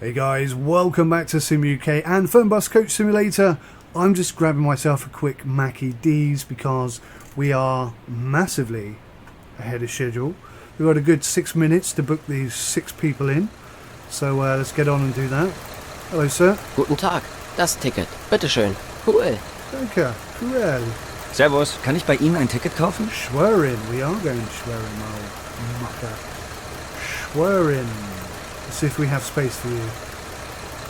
Hey guys, welcome back to Sim UK and Fernbus Coach Simulator. I'm just grabbing myself a quick Mackie D's because we are massively ahead of schedule. We've got a good 6 minutes to book these 6 people in, so let's get on and do that. Hello sir. Guten Tag, das Ticket, bitteschön. Cool. Danke, cool. Servus, kann ich bei Ihnen ein Ticket kaufen? Schwerin, we are going to Schwerin, old mucker. Schwerin. Let's see if we have space for you.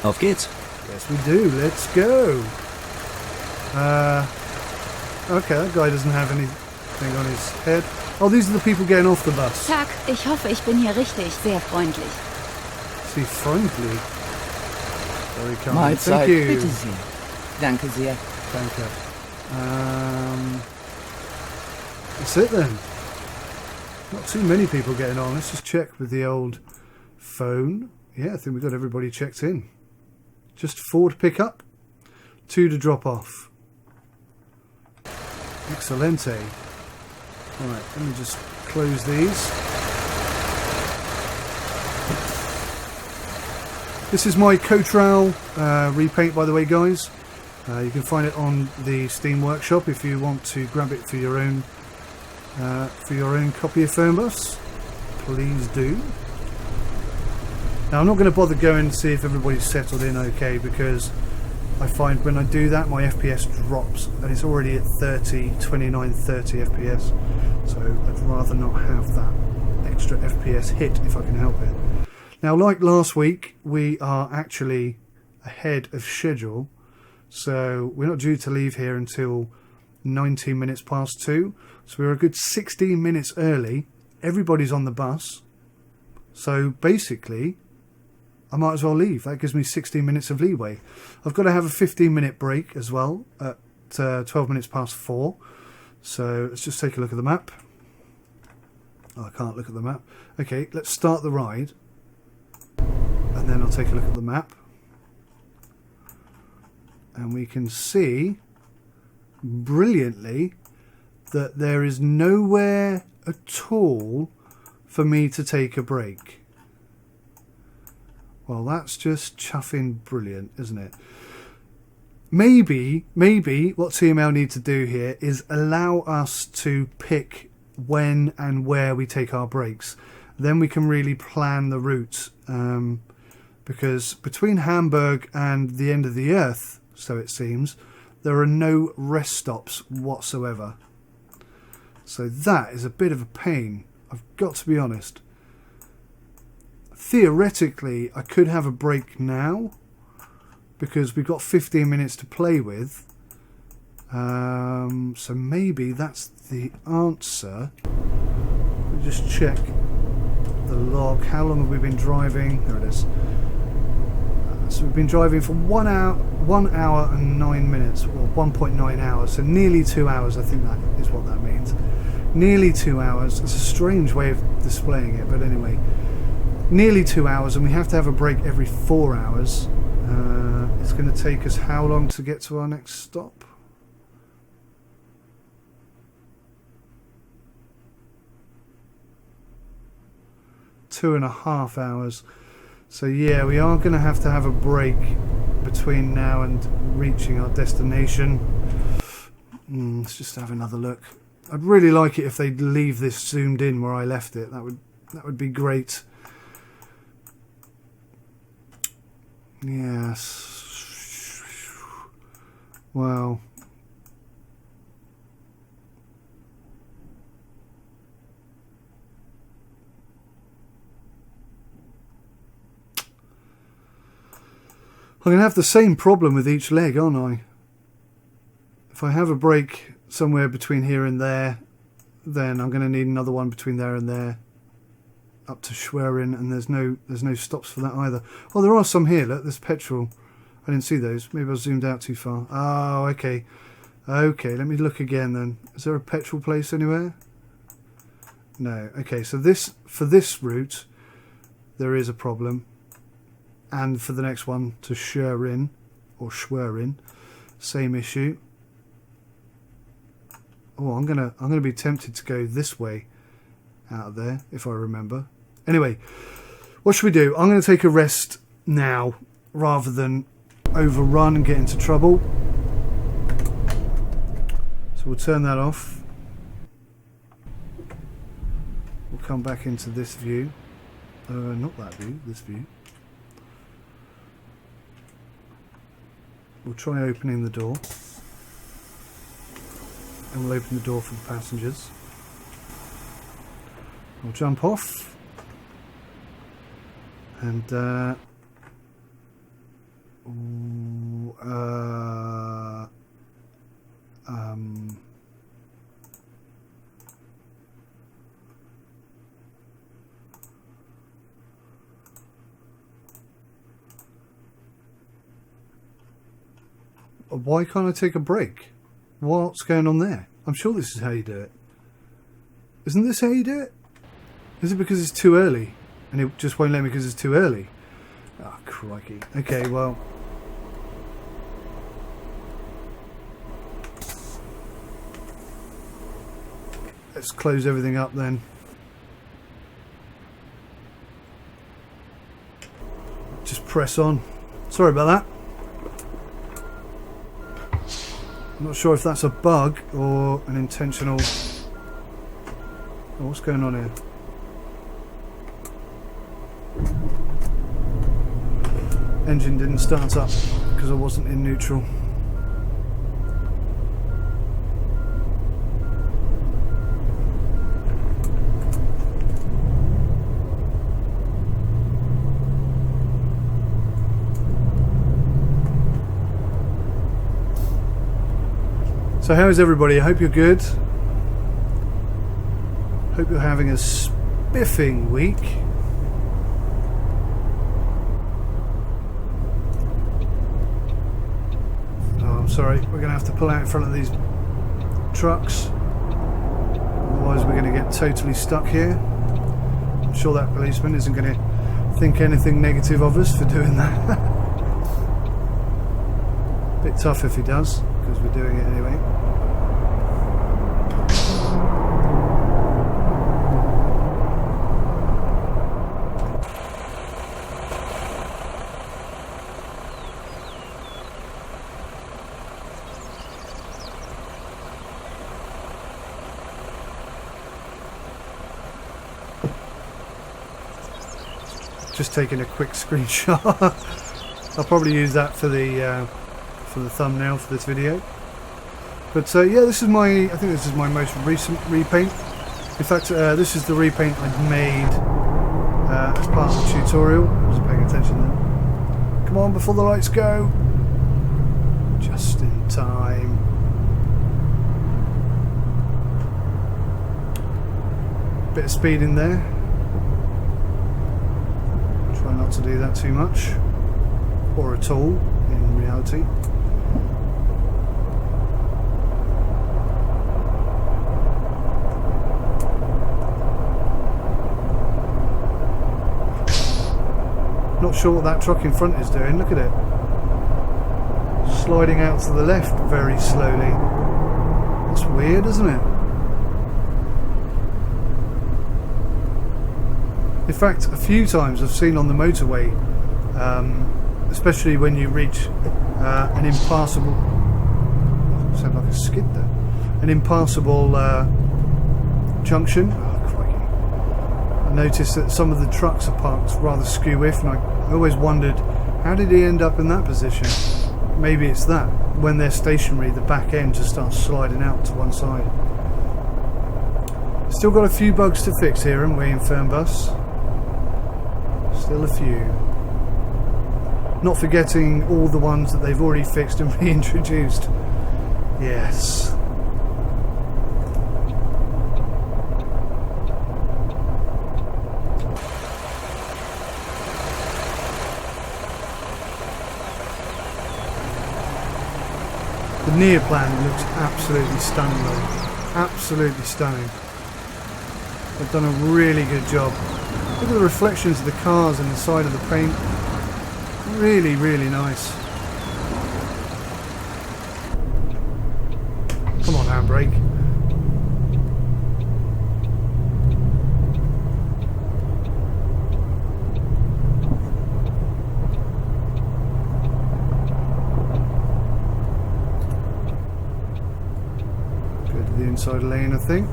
Auf geht's. Yes we do, let's go. Okay, that guy doesn't have anything on his head. Oh, these are the people getting off the bus. Tag, ich hoffe, ich bin hier richtig. Sehr freundlich. See, friendly. Very kind. Mahlzeit. Thank you. Bitte sehr. Danke sehr. Danke. That's it then. Not too many people getting on. Let's just check with the old phone. Yeah, I think we got everybody checked in. Just 4 to pick up, 2 to drop off. Excelente. Right, let me just close these. This is my coach rail repaint, by the way, guys. You can find it on the Steam Workshop if you want to grab it for your own copy of Fernbus. Please do. Now I'm not going to bother going to see if everybody's settled in okay, because I find when I do that my FPS drops and it's already at 29, 30 FPS. So I'd rather not have that extra FPS hit if I can help it. Now, like last week, we are actually ahead of schedule. So we're not due to leave here until 19 minutes past 2. So we're a good 16 minutes early. Everybody's on the bus. So basically, I might as well leave. That gives me 16 minutes of leeway. I've got to have a 15-minute break as well at 12 minutes past 4. So let's just take a look at the map. Oh, I can't look at the map. Okay, let's start the ride. And then I'll take a look at the map. And we can see brilliantly that there is nowhere at all for me to take a break. Well, that's just chuffing brilliant, isn't it? Maybe what TML need to do here is allow us to pick when and where we take our breaks. Then we can really plan the route. Because between Hamburg and the end of the earth, so it seems, there are no rest stops whatsoever. So that is a bit of a pain, I've got to be honest. Theoretically, I could have a break now, because we've got 15 minutes to play with. So maybe that's the answer. Let me just check the log. How long have we been driving? There it is. So we've been driving for 1 hour and 9 minutes, or 1.9 hours, so nearly 2 hours. I think that is what that means. Nearly 2 hours. It's a strange way of displaying it, but anyway, nearly 2 hours, and we have to have a break every 4 hours. It's going to take us how long to get to our next stop? Two and a half hours. So yeah, we are going to have a break between now and reaching our destination. Let's just have another look. I'd really like it if they'd leave this zoomed in where I left it. That would be great. Yes. Well. I'm going to have the same problem with each leg, aren't I? If I have a break somewhere between here and there, then I'm going to need another one between there and there, up to Schwerin, and there's no stops for that either. Oh, there are some here. Look, there's petrol. I didn't see those. Maybe I zoomed out too far. Oh, okay. Okay, let me look again then. Is there a petrol place anywhere? No. Okay, so for this route, there is a problem. And for the next one to Schwerin, same issue. Oh, I'm gonna be tempted to go this way out of there if I remember. Anyway, what should we do? I'm going to take a rest now rather than overrun and get into trouble. So we'll turn that off. We'll come back into this view. Not that view, this view. We'll try opening the door. And we'll open the door for the passengers. We'll jump off. And why can't I take a break? What's going on there? I'm sure this is how you do it. Isn't this how you do it? Is it because it's too early? And it just won't let me because it's too early? Oh, crikey. Okay, well. Let's close everything up then. Just press on. Sorry about that. I'm not sure if that's a bug or an intentional... Oh, what's going on here? Engine didn't start up because I wasn't in neutral. So how is everybody? I hope you're good. Hope you're having a spiffing week. Oh, I'm sorry. We're going to have to pull out in front of these trucks. Otherwise we're going to get totally stuck here. I'm sure that policeman isn't going to think anything negative of us for doing that. Bit tough if he does, because we're doing it anyway. Just taking a quick screenshot. I'll probably use that for the thumbnail for this video. But yeah, this is I think this is my most recent repaint. In fact, this is the repaint I'd made as part of the tutorial. I wasn't paying attention then. Come on, before the lights go. Just in time. Bit of speed in there. Try not to do that too much, or at all in reality. Not sure what that truck in front is doing. Look at it, sliding out to the left very slowly. That's weird, isn't it? In fact, a few times I've seen on the motorway, especially when you reach an impassable... Sound like a skid there. An impassable junction. Oh, crikey. I noticed that some of the trucks are parked rather skew-if, and I always wondered, how did he end up in that position? Maybe it's that. When they're stationary, the back end just starts sliding out to one side. Still got a few bugs to fix here, haven't we, in Fernbus? Still a few. Not forgetting all the ones that they've already fixed and reintroduced. Yes. The near plan looks absolutely stunning though. Absolutely stunning. They've done a really good job. Look at the reflections of the cars and the side of the paint. Really, really nice. Come on, handbrake. inside lane, I think.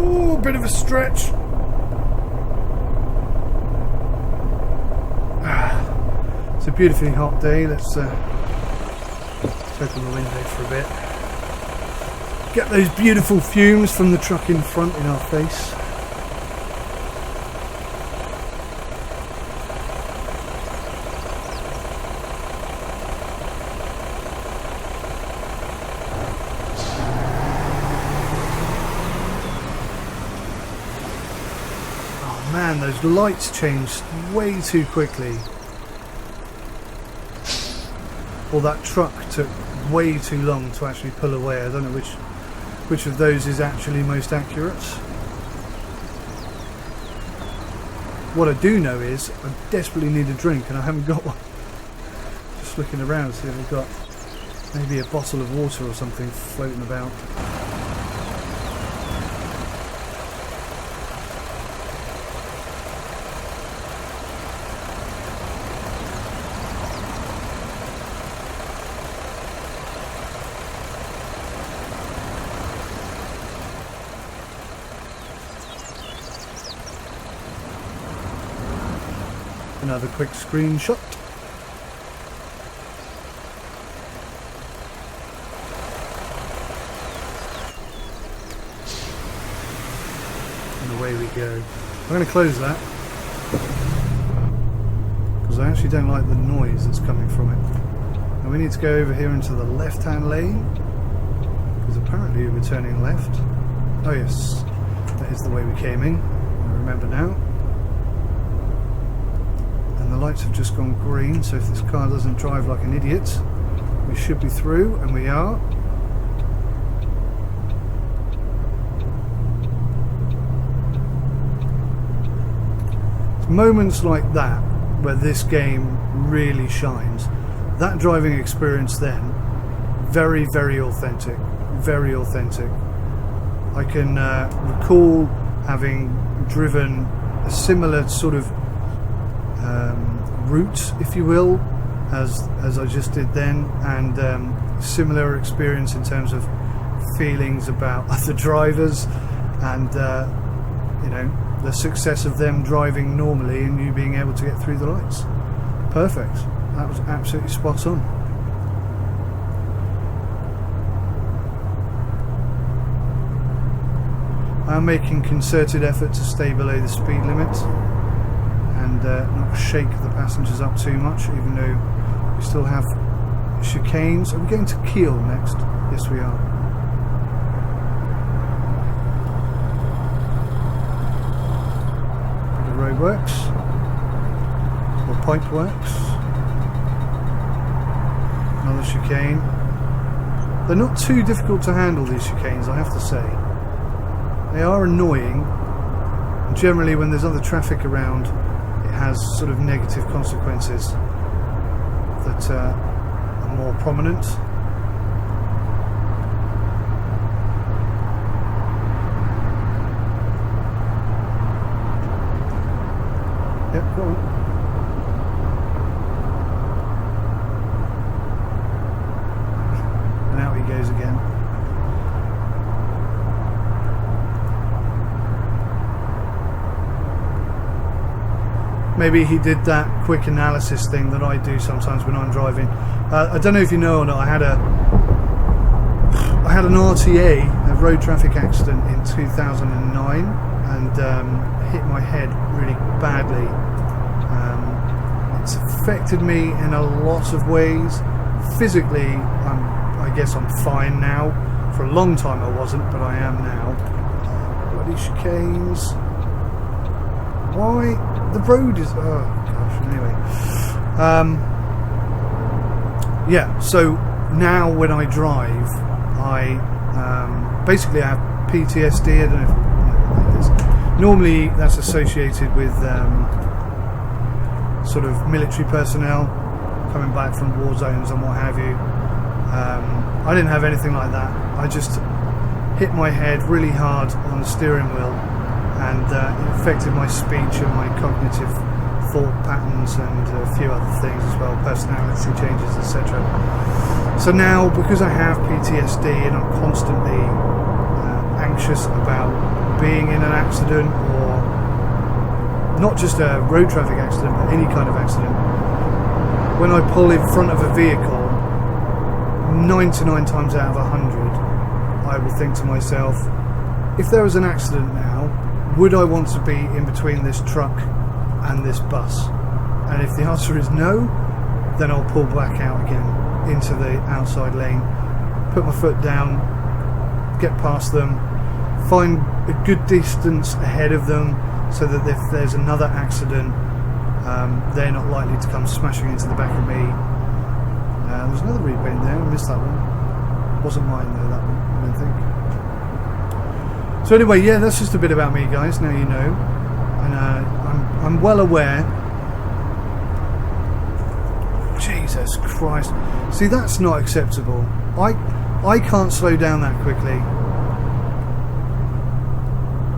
Ooh, a bit of a stretch. It's a beautifully hot day. Let's open the window for a bit. Get those beautiful fumes from the truck in front in our face. Oh man, those lights changed way too quickly. Or that truck took way too long to actually pull away. I don't know which of those is actually most accurate. What I do know is I desperately need a drink and I haven't got one. Just looking around to see if I've got maybe a bottle of water or something floating about. Another quick screenshot. And away we go. I'm going to close that because I actually don't like the noise that's coming from it. And we need to go over here into the left-hand lane because apparently we're turning left. Oh yes, that is the way we came in. I remember now. The lights have just gone green, so if this car doesn't drive like an idiot, we should be through, and we are. It's moments like that where this game really shines. That driving experience then, very, very authentic. Very authentic. I can recall having driven a similar sort of route, if you will, as I just did then, and similar experience in terms of feelings about other drivers and you know, the success of them driving normally and you being able to get through the lights. Perfect. That was absolutely spot on. I'm making concerted effort to stay below the speed limit and not shake the passengers up too much, even though we still have chicanes. Are we going to Kiel next? Yes, we are. Bit of roadworks, or pipe works. Another chicane. They're not too difficult to handle, these chicanes, I have to say. They are annoying. Generally, when there's other traffic around, it has sort of negative consequences that are more prominent. Yep, go on. And out he goes again. Maybe he did that quick analysis thing that I do sometimes when I'm driving. I don't know if you know or not, I had an RTA, a road traffic accident in 2009, and hit my head really badly. It's affected me in a lot of ways. Physically, I guess I'm fine now. For a long time I wasn't, but I am now. Bloody chicanes. Why? The road is... oh gosh, anyway. Yeah, so now when I drive, I basically have PTSD. I don't know if that is. Normally that's associated with sort of military personnel coming back from war zones and what have you. I didn't have anything like that. I just hit my head really hard on the steering wheel and it affected my speech and my cognitive thought patterns and a few other things as well, personality changes, etc. So now, because I have PTSD and I'm constantly anxious about being in an accident, or not just a road traffic accident, but any kind of accident, when I pull in front of a vehicle, 99 times out of 100, I will think to myself, if there was an accident now, would I want to be in between this truck and this bus? And if the answer is no, then I'll pull back out again into the outside lane, put my foot down, get past them, find a good distance ahead of them so that if there's another accident, they're not likely to come smashing into the back of me. There's another repaint there, I missed that one. Wasn't mine though, that one, I don't think. So anyway, yeah, that's just a bit about me, guys, now you know. And I'm well aware. Jesus Christ. See, that's not acceptable. I can't slow down that quickly.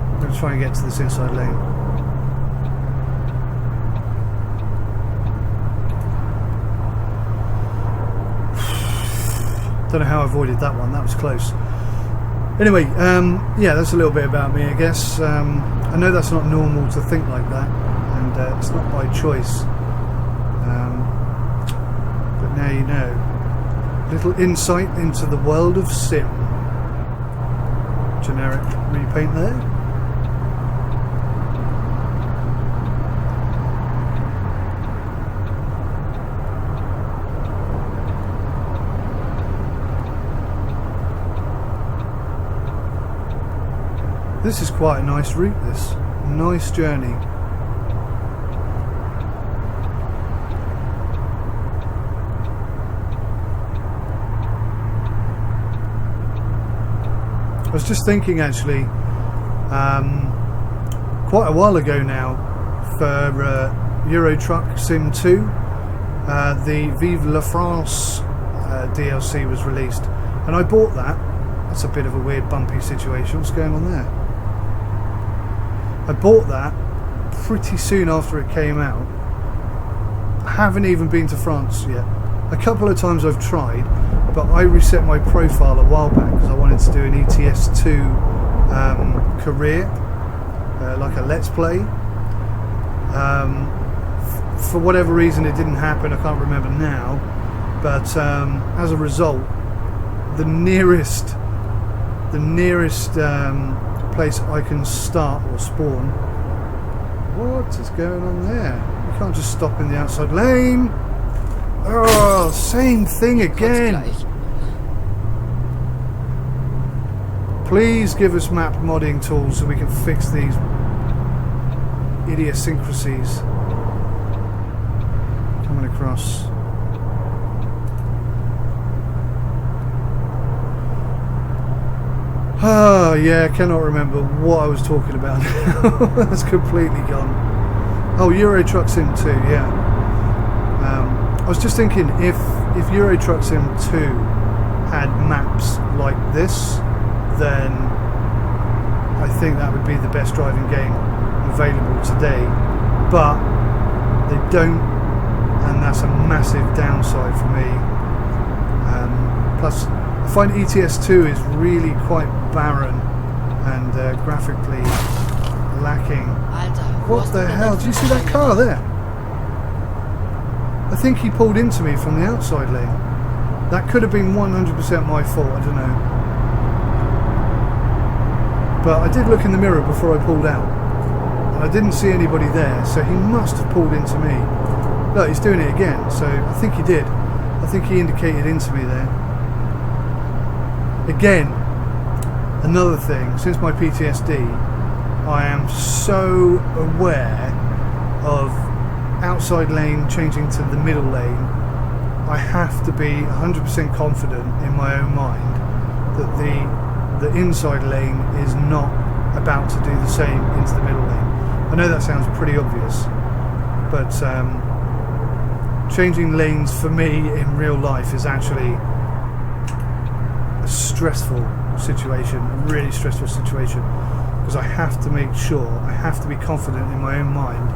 I'm going to try and get to this inside lane. Don't know how I avoided that one, that was close. Anyway, yeah, that's a little bit about me, I guess. I know that's not normal to think like that, and it's not by choice. But now you know. Little insight into the world of sim. Generic repaint there. This is quite a nice route, this. Nice journey. I was just thinking actually, quite a while ago now, for Euro Truck Sim 2, the Vive la France DLC was released, and I bought that. That's a bit of a weird bumpy situation. What's going on there? I bought that pretty soon after it came out. I haven't even been to France yet. A couple of times I've tried, but I reset my profile a while back because I wanted to do an ETS2 career, like a let's play. For whatever reason it didn't happen, I can't remember now, but as a result, the nearest place I can start or spawn. What is going on there? You can't just stop in the outside lane. Oh, same thing again. Please give us map modding tools so we can fix these idiosyncrasies. Coming across. Oh yeah, I cannot remember what I was talking about now. That's completely gone. Oh, Euro Truck Sim 2, yeah. I was just thinking, if Euro Truck Sim 2 had maps like this, then I think that would be the best driving game available today. But they don't, and that's a massive downside for me. Plus, I find ETS2 is really quite barren and graphically lacking. What the hell? Did you see that car there? I think he pulled into me from the outside lane. That could have been 100% my fault, I don't know. But I did look in the mirror before I pulled out, and I didn't see anybody there, so he must have pulled into me. Look, he's doing it again, so I think he did. I think he indicated into me there. Again, another thing, since my PTSD, I am so aware of outside lane changing to the middle lane. I have to be 100% confident in my own mind that the inside lane is not about to do the same into the middle lane. I know that sounds pretty obvious, but changing lanes for me in real life is actually a stressful situation, a really stressful situation. because I have to make sure, I have to be confident in my own mind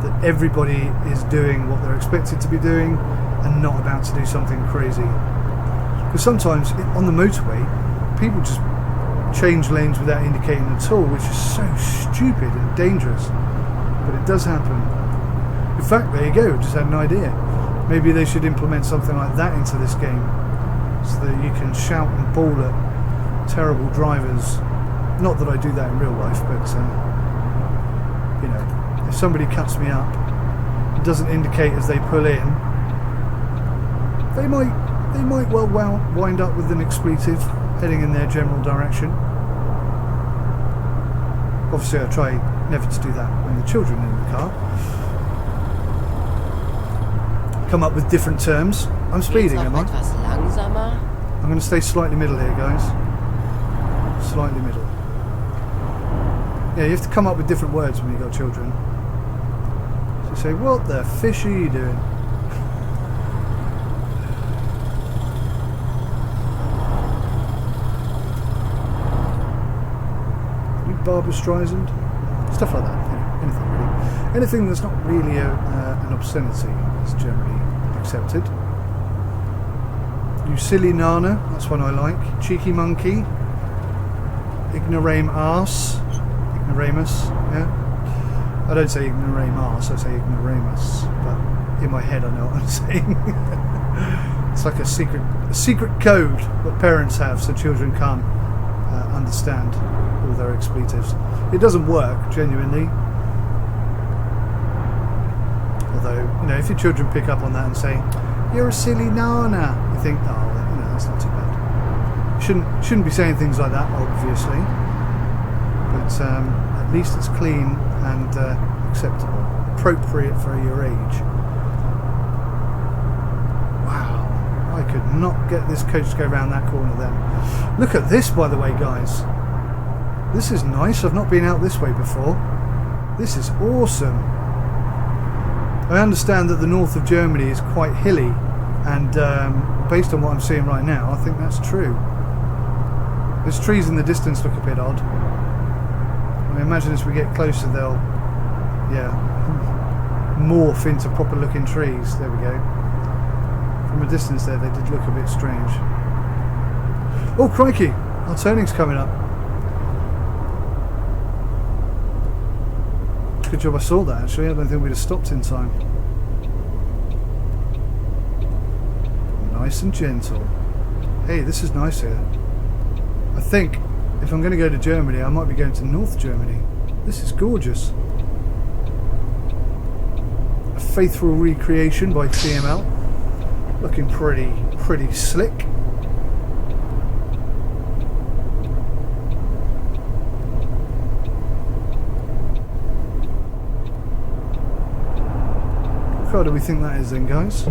that everybody is doing what they're expected to be doing and not about to do something crazy. Because sometimes on the motorway, people just change lanes without indicating at all, which is so stupid and dangerous. But it does happen. In fact, there you go, just had an idea. Maybe they should implement something like that into this game, so that you can shout and bawl at terrible drivers. Not that I do that in real life, but you know, if somebody cuts me up, it doesn't indicate as they pull in, they might well wind up with an expletive heading in their general direction. Obviously, I try never to do that when the children are in the car. Come up with different terms. I'm speeding, am I? Etwas langsamer. I'm going to stay slightly middle here, guys. Slightly middle. Yeah, you have to come up with different words when you've got children. So you say, what the fish are you doing? You Barbara Streisand? Stuff like that. Anything really. Anything that's not really an obscenity is generally accepted. You silly nana, that's one I like. Cheeky monkey. Ignorame arse. Ignoramus, yeah. I don't say ignorame arse, I say ignoramus. But in my head I know what I'm saying. It's like a secret code that parents have so children can't understand all their expletives. It doesn't work, genuinely. Although, you know, if your children pick up on that and say, "You're a silly nana," you think, oh, you know, that's not too bad. Shouldn't be saying things like that, obviously. But at least it's clean and acceptable, appropriate for your age. Wow, I could not get this coach to go around that corner then. Look at this, by the way, guys. This is nice. I've not been out this way before. This is awesome. I understand that the north of Germany is quite hilly, and based on what I'm seeing right now, I think that's true. Those trees in the distance look a bit odd. I imagine as we get closer they'll, yeah, morph into proper looking trees. There we go. From a distance there they did look a bit strange. Oh crikey, our turning's coming up. Good job I saw that actually, I don't think we'd have stopped in time. Nice and gentle. Hey, this is nice here. I think if I'm going to go to Germany, I might be going to North Germany. This is gorgeous. A faithful recreation by TML. Looking pretty slick. What car do we think that is then, guys?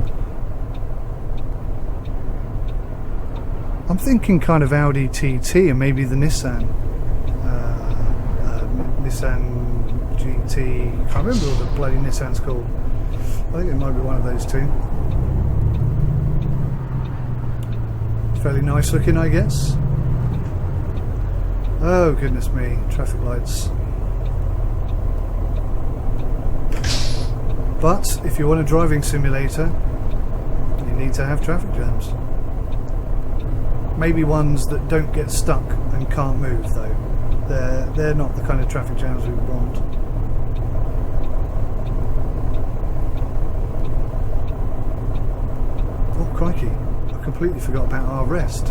I'm thinking kind of Audi TT and maybe the Nissan. Nissan GT. Can't remember what the bloody Nissan's called. I think it might be one of those two. Fairly nice looking, I guess. Oh goodness me, traffic lights. But if you want a driving simulator, you need to have traffic jams. Maybe ones that don't get stuck and can't move though. They're not the kind of traffic jams we want. Oh crikey, I completely forgot about our rest.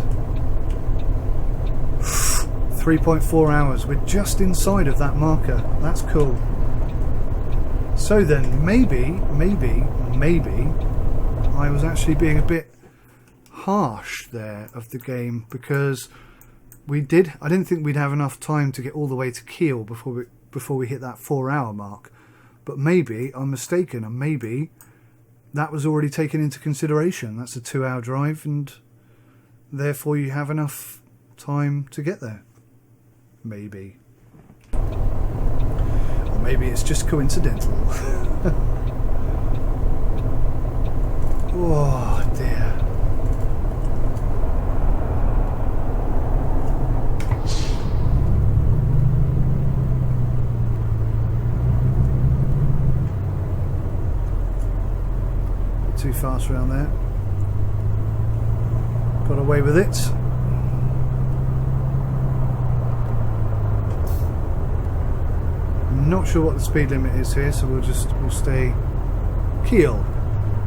3.4 hours, we're just inside of that marker. That's cool. So then maybe I was actually being a bit harsh there of the game, because I didn't think we'd have enough time to get all the way to Kiel before we hit that 4-hour mark. But maybe I'm mistaken, and maybe that was already taken into consideration. That's a 2-hour drive, and therefore you have enough time to get there. Maybe. Or maybe it's just coincidental. Oh dear. fast around there. Got away with it. I'm not sure what the speed limit is here, so we'll stay Kiel.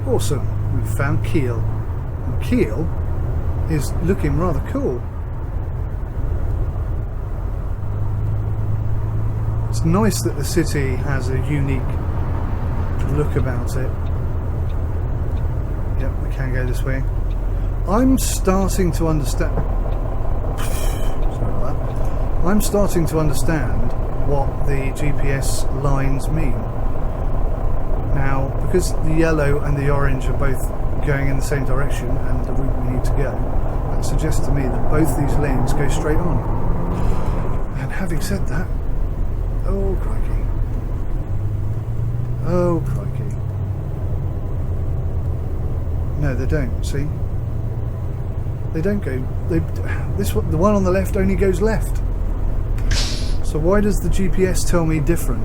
Awesome, we found Kiel. And Kiel is looking rather cool. It's nice that the city has a unique look about it. Yep, we can go this way. I'm starting to understand. Sorry about that. I'm starting to understand what the GPS lines mean. Now, because the yellow and the orange are both going in the same direction and the route we need to go, that suggests to me that both these lanes go straight on. And having said that, oh crikey. Oh crikey. No, they don't, see? They don't go. The one on the left only goes left. So why does the GPS tell me different?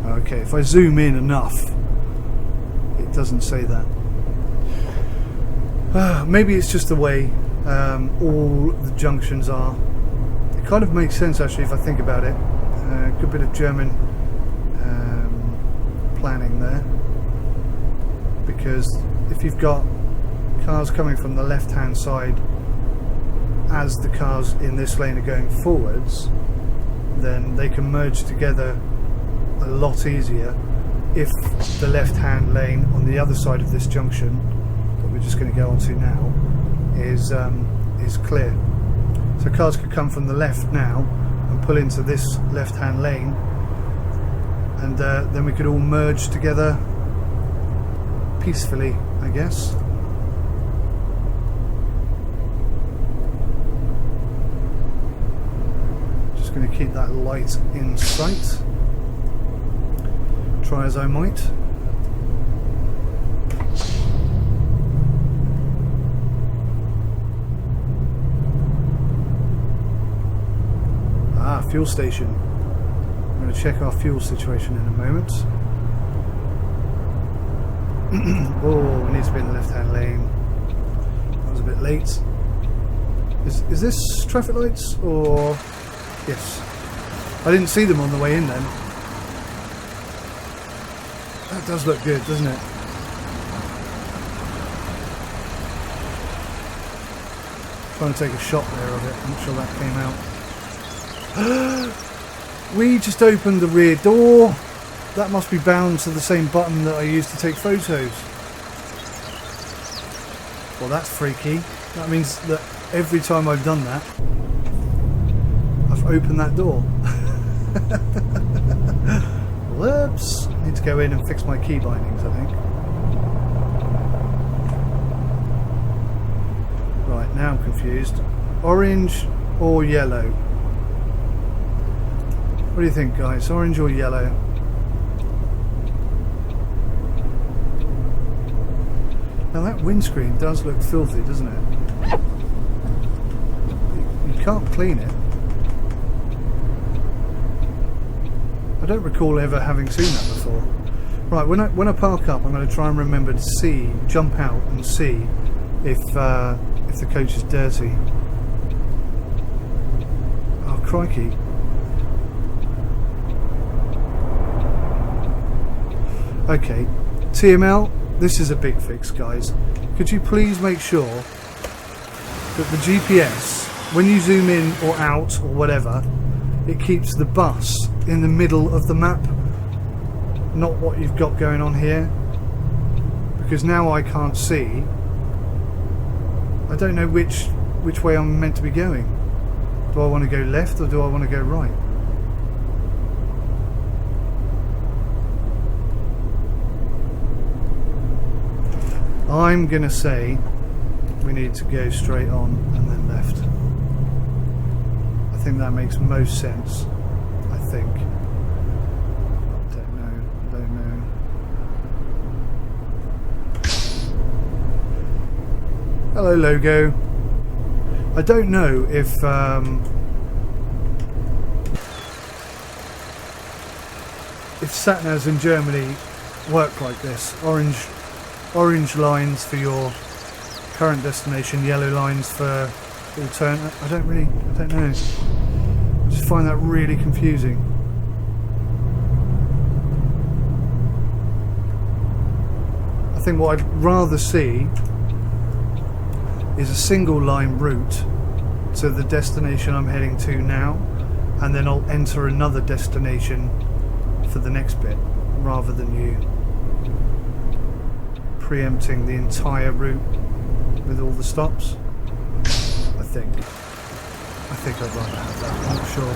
Okay, if I zoom in enough, it doesn't say that. Maybe it's just the way all the junctions are. It kind of makes sense actually if I think about it. A good bit of German planning there, because if you've got cars coming from the left hand side as the cars in this lane are going forwards, then they can merge together a lot easier if the left hand lane on the other side of this junction that we're just going to go onto now is clear. So cars could come from the left now and pull into this left hand lane, and then we could all merge together peacefully, I guess. Just going to keep that light in sight, try as I might. Fuel station. I'm going to check our fuel situation in a moment. Oh, we need to be in the left hand lane. That was a bit late. Is this traffic lights or... Yes. I didn't see them on the way in then. That does look good, doesn't it? Trying to take a shot there of it. I'm not sure that came out. We just opened the rear door. That must be bound to the same button that I used to take photos. Well, that's freaky. That means that every time I've done that, I've opened that door. Whoops. I need to go in and fix my key bindings, I think. Right, now I'm confused. Orange or yellow? What do you think, guys? Orange or yellow? Now that windscreen does look filthy, doesn't it? You can't clean it. I don't recall ever having seen that before. Right, when I park up, I'm going to try and remember to jump out and see if the coach is dirty. Oh crikey! Okay, TML, this is a big fix, guys. Could you please make sure that the GPS, when you zoom in or out or whatever, it keeps the bus in the middle of the map, not what you've got going on here, because now I can't see. I don't know which way I'm meant to be going. Do I want to go left or do I want to go right? I'm going to say we need to go straight on and then left. I think that makes most sense. I think. Don't know. Hello, logo. I don't know if sat-navs in Germany work like this. Orange lines for your current destination, yellow lines for alternate. I don't know. I just find that really confusing. I think what I'd rather see is a single line route to the destination I'm heading to now, and then I'll enter another destination for the next bit, rather than you preempting the entire route with all the stops. I think I'd rather have that, I'm not sure.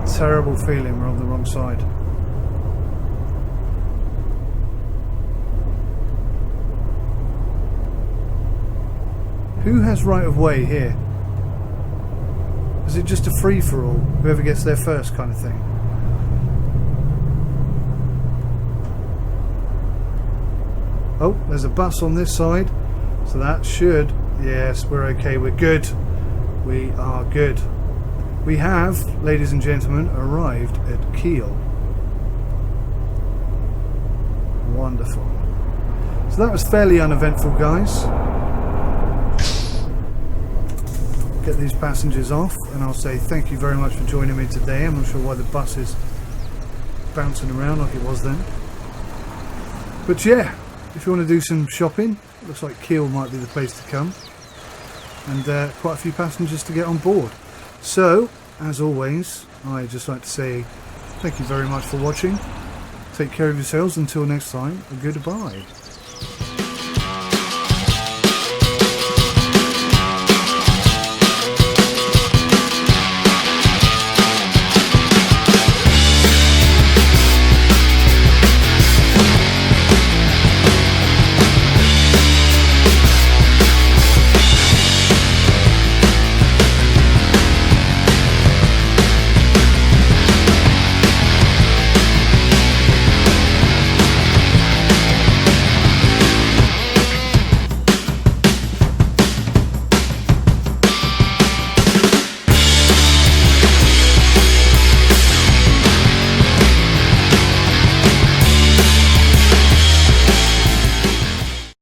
A terrible feeling we're on the wrong side. Who has right of way here? Is it just a free-for-all? Whoever gets there first kind of thing? Oh, there's a bus on this side. So that should... Yes, we're okay. We're good. We are good. We have, ladies and gentlemen, arrived at Kiel. Wonderful. So that was fairly uneventful, guys. Get these passengers off, and I'll say thank you very much for joining me today. I'm not sure why the bus is bouncing around like it was then. But yeah, if you want to do some shopping, it looks like Kiel might be the place to come. And quite a few passengers to get on board. So, as always, I'd just like to say thank you very much for watching. Take care of yourselves until next time. Goodbye.